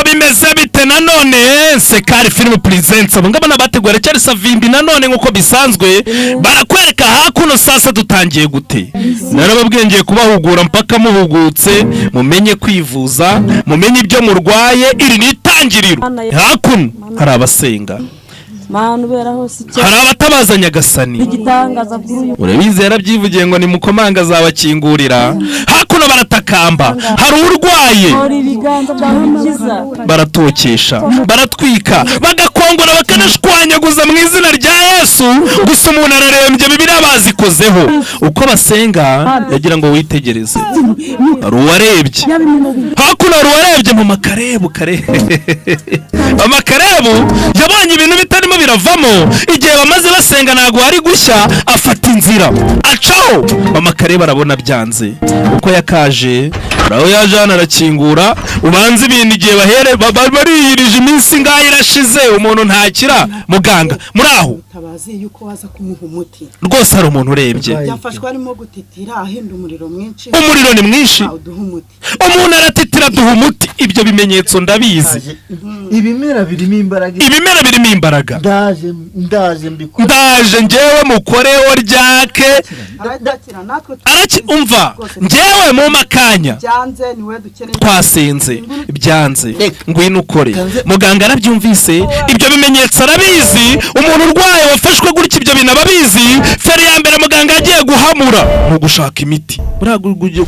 bimeze bite nanone Nsekari film presents abo ngabo nabategura cyari savimbi nanone nkuko bisanzwe barakwereka hakuno sasa dutangiye gute narababwengeye kubahugura mpaka muhugutse mumenye kwivuza mumenye ibyo murwaye iri nitangiriro hakuno hari abasenga hari abatabaza Nyagasani urabizi yarabyivugiye ngo ni mukomanga zabakingurira hakuno baratakamba hari urwaye baratokesha baratwika bagakongora bakanashwanyaguza mu izina rya Yesu gusa umuntu ararembye Bibiliya bazikozeho uko basenga yagira ngo witegereze hari uwarebye hakuno hari uwarebye mu makarebu amakarebu yabonye ibintu bitarimo biravamo igihe bamaze basenga ntago hari gushya afata inzira acaho amakare barabona byanze uko yakaje raho yaje arakingura ubanze ibintu igihe bahere bariyirije iminsi ngaho irashize umuntu ntakira muganga muri aho tabazi yuko waza kumuha umuti rwose hari umuntu urebye yafashwe arimo gutitira ahinda umuriro mwinshi umuriro ni mwinshi umuntu aratitira duha umuti ibyo bimenyetso ndabizi ibimera birimo imbaraga ndaje njyewe mukoreho ryake umva njyewe mu makanya twasenze byanze ngwino ukore muganga arabyumvise ibyo bimenyetso arabizi umuntu urwaye wafashwe gutya ibyo bintu ababizi feri ya mbere muganga yagiye guhamura no gushaka imiti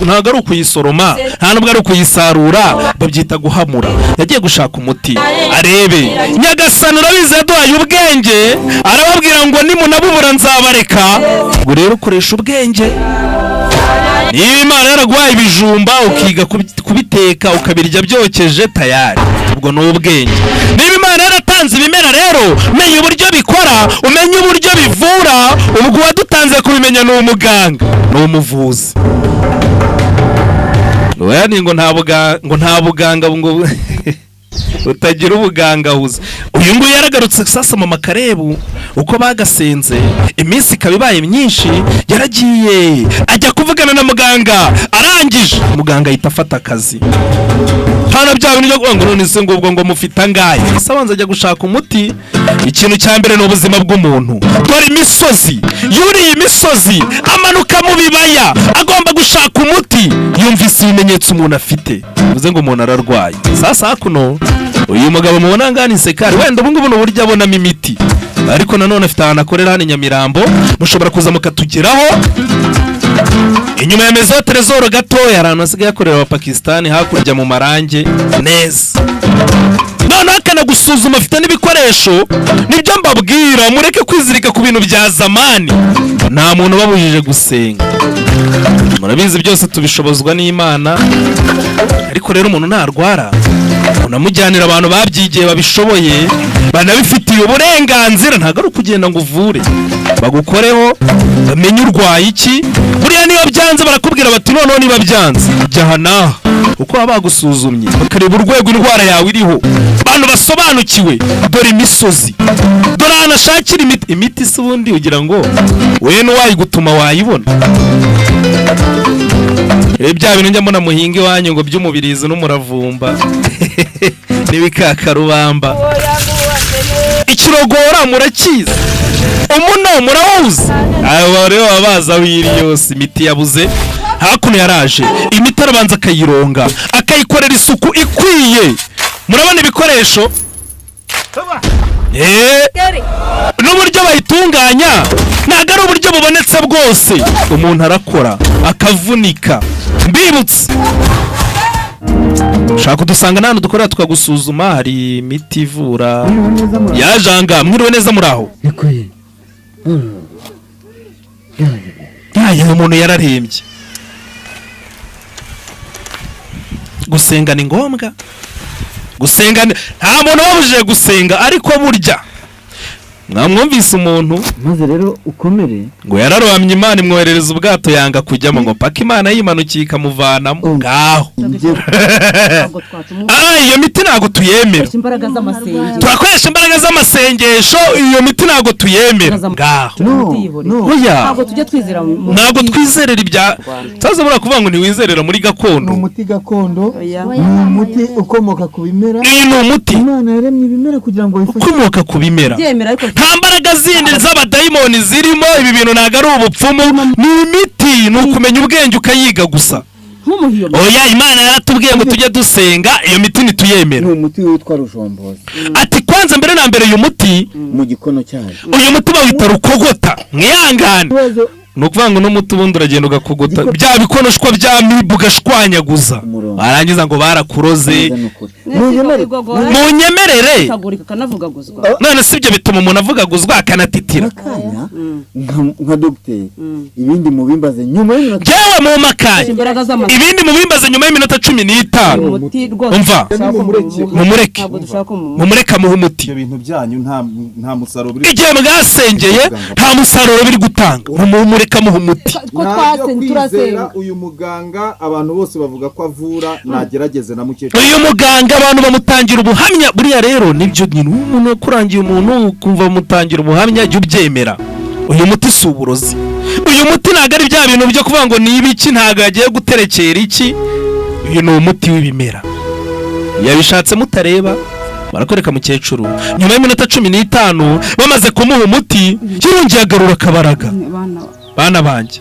ntago ari ukuyisoroma nta nubwo ari ukuyisarura babyita guhamura yagiye gushaka umuti arebe Nyagasani urabizi yaduhaye ubwenge arababwira ngo nimunabubura nzabareka ubwo rero ukoresha ubwenge niba Imana yaraguhaye ibijumba ukiga kubiteka ukabirya byokeje tayari ubwo ni ubwenge niba Imana yaratanze ibimera rero menya uburyo bikora umenye uburyo bivura ubwo wadutanze kubimenya ni umuganga ni umuvuzi wani ngo nta buganga ngo utagira ubuganga huza uyu nguyu yaragarutse sasa mu makarebu uko bagasenze iminsi kabibaye myinshi yaragiye ajya kuvugana na muganga arangije muganga ahita afata akazi hano bya bintu byo ngo none se ngo mufite angahe sabanza ajya gushaka umuti ikintu cya mbere no ubuzima bw'umuntu dore imisozi yuriye imisozi amanuka mu bibaya agomba gushaka umuti yumvise ibimenyetso umuntu afite bivuze ngo umuntu ararwaye sasa hakuno uyu mugabo mubona ngani Nsekari wenda ubu ngubu n'uburyo abonamo imiti ariko nanone afite ahantu akorera hano Nyamirambo mushobora kuza mukatugeraho inyuma ya Mezo Trezor gatoya ahantu hasigaye akorera Abapakistani hakurya mu marange neza none akanagusuzuma afite n'ibikoresho nibyo mbabwira mureke kwizirika ku bintu bya zamani nta muntu babujije gusenga murabizi byose tubishobozwa n'Imana ariko rero umuntu ntarwara unamujyanira abantu babyigiye babishoboye banabifitiye uburenganzira ntago ari kugenda ngo uvure bagukoreho bamenye urwaye iki buriya niyo byanze barakubwira bati noneho niba byanze jyana uko bagusuzumye bakareba urwego indwara yawe iriho abantu basobanukiwe dore imisozi dore anashakira imiti se ubundi ugira ngo we n'uwayigutuma wayibona bya bintu njya mbona muhinga iwanyu ngo by'umubirizi n'umuravumba n'ibikakarubamba ikirogora murakiza umuno murawuzi abo rero babaza wiri yose imiti yabuze hakuno yaraje imiti arabanza akayironga akayikorera isuku ikwiye murabona ibikoresho n'uburyo bayitunganya ntabwo ari uburyo bubonetse bwose umuntu arakora akavunika mbibutse ushaka kudusanga n'ahantu dukorera tukagusuzuma hari imiti ivura yajanga mwiriwe neza muri aho yaye umuntu yararembye gusenga ni ngombwa gusenga nta muntu wabujije gusenga ariko burya mwamwumvise umuntu maze rero ukomere ngo yararohamye Imana imwoherereza ubwato yanga kujyamo ngo paka Imana yimanukiye ikamuvanamo ngaho. Iyo miti ntago tuyemera, turakoresha imbaraga z'amasengesho, iyo miti ntago tuyemera ngaho. ntabwo tujya twizera ntabwo twizerera ibya saza bura kuvuga ngo ntiwizerera muri gakondo. ni umuti gakondo, ni umuti ukomoka ku bimera. Iyi ni umuti Imana yaremye ibimera kugira ngo bifashe ukomoka ku bimera, nta mbaraga zindi z'abadayimoni zirimo. Ibi bintu ntago ari ubupfumu, ni imiti, ni ukumenya ubwenge ukayiga gusa. Oya, Imana yaratubwiye ngo tujye dusenga, iyo miti ntituyemera. ni umuti witwa rujombozi. Ati kwanza mbere na mbere uyu muti mu gikono cyayo, uyu muti bawita rukogota, mwihangane. ni ukuvuga ngo n'umuti ubundi uragenda ugakogota bya bikonoshwa bya mibu ugashwanyaguza, barangiza ngo barakuroze. munyemerere, none si ibyo bituma umuntu avugaguzwa akanatitira. nka dogiteri, ibindi mubimbaze nyuma y'iminota, yewe mu makanya, ibindi mubimbaze nyuma y'iminota 15. umva, mumureke amuhe umuti. ibyo bintu byanyu nta musaruro biri, igihe mwasengeye nta musaruro biri gutanga, mumureke amuhe umuti. kwizera uyu muganga abantu bose bavuga ko avura, nagerageze na mukecuru. uyu muganga abantu bamutangira ubuhamya, buriya rero nibyo nyine umuntu yakurangiye umuntu kumva bamutangira ubuhamya jya ubyemera. uyu muti si uburozi, uyu muti ntabwo ari bya bintu byo kuvuga ngo ni ibiki, ntabwo yagiye guterekera iki. uyu ni umuti w'ibimera, yabishatse mutareba barakwereka mukecuru. nyuma y'iminota 15 bamaze kumuha umuti, yirongeye agarura akabaraga. bana banjye,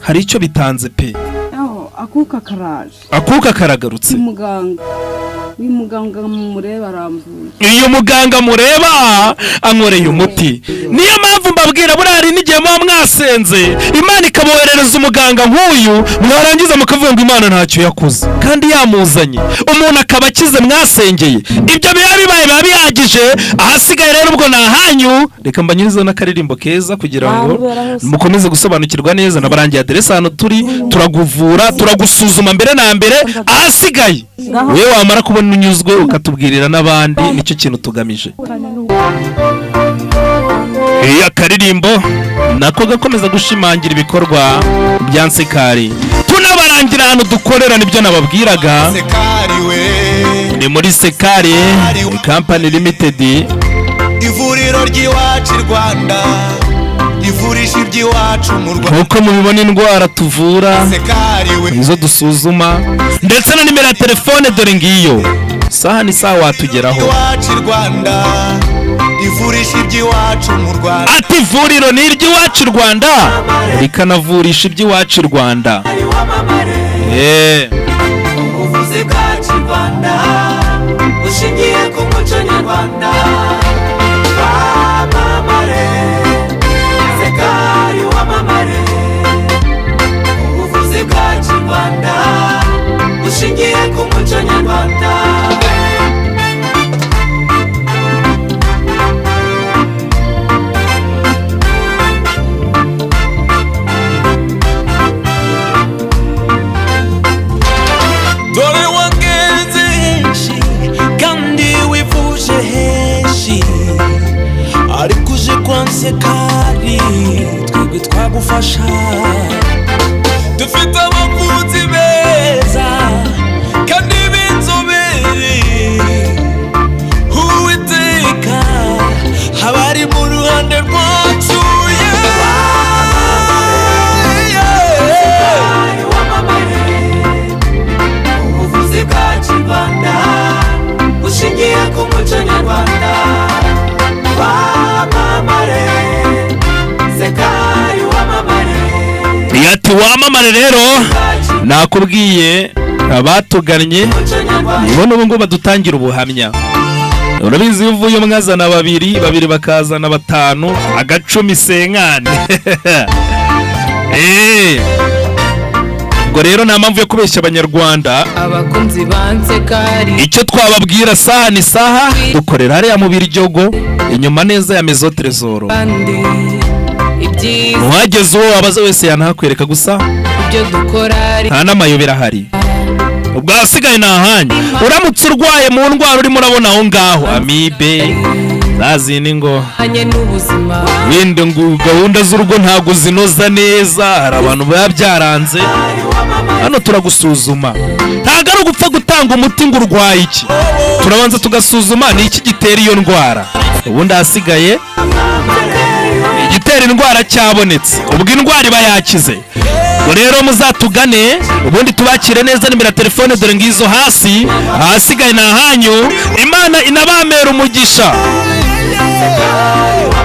hari icyo bitanze pe. akuka karagarutse. uyu muganga mureba arambuye, uyu muganga mureba ankoreye umuti. niyo mpamvu mbabwira buriya hari n'igihe muba mwasenze Imana ikaboherereza umuganga nk'uyu, mwarangiza mukavuga ngo Imana ntacyo yakoze kandi yamuzanye, umuntu akaba akize mwasengeye. ibyo biba bihagije, ahasigaye rero ubwo nahanyu. reka mbanyurizeho n'akaririmbo keza kugira ngo mukomeze gusobanukirwa neza. nabarangiye aderesi hano turi, turaguvura turagusuzuma mbere na mbere, ahasigaye wewe wamara kubona unyuzwe ukatubwirira n'abandi, nicyo kintu tugamije. akaririmbo nako gakomeza gushimangira ibikorwa bya Nsekari. tunabarangira ahantu dukorera, nibyo nababwiraga, ni muri Nsekari Company Limited, ivuriro ry'iwacu i Rwanda, ivurisha iby'iwacu mu Rwanda. nkuko mubibona indwara tuvura, izo dusuzuma, ndetse na nimero ya telefone dore ngiyo. saha ni saha watugeraho. iwacu i Rwanda, ivurisha iby'iwacu mu Rwanda. ati ivuriro ni iry'iwacu i Rwanda, rikanavurisha iby'iwacu i Rwanda. ubuvuzi bwacu i Rwanda bushingiye ku muco nyarwanda. wamamare Nsekari, wamamare. ubuvuzi bwacu i Rwanda bushingiye ku muco nyarwanda. dore wagenze henshi kandi wivuje henshi, ariko uje kwa Nsekari twebwe twagufasha. dufite abavuzi beza kandi b'inzobere, Uwiteka abari mu ruhande rwacu. ubuvuzi bwacu i Rwanda bushingiye ku muco nyarwanda. wamamare Nsekari, wamamare. ati wamamare rero nakubwiye abatugannye nibo n'ubu ngubu badutangira ubuhamya. urabizi iyo uvuye mwazana babiri bakazana batanu, agacumi senkane. ubwo rero nta mpamvu yo kubeshya abanyarwanda. abakunzi ba Nsekari, icyo twababwira saha ni saha, dukorera hariya mu Biryogo inyuma neza ya Maison Trésor. muhageze uwo wabaza wese yanahakwereka, gusa ibyo dukora nta n'amayobera ahari. ubwo hasigaye ni ahanyu. uramutse urwaye mu ndwara urimo urabona aho ngaho, amibe, zazindi ngo anye n'ubuzima wenda ngo gahunda z'urugo ntabwo zinoza neza, hari abantu baba byaranze. Hano turagusuzuma, ntabwo ari ugupfa gutanga umuti ngo urwaye iki, turabanza tugasuzuma ni iki gitera iyo ndwara, ubundi ahasigaye igitera indwara cyabonetse, ubwo indwara iba yakize. Ngo rero muzatugane ubundi tubakire neza, nimero ya telefone dore ngizo hasi, ahasigaye ni ahanyu. Imana inabamera umugisha.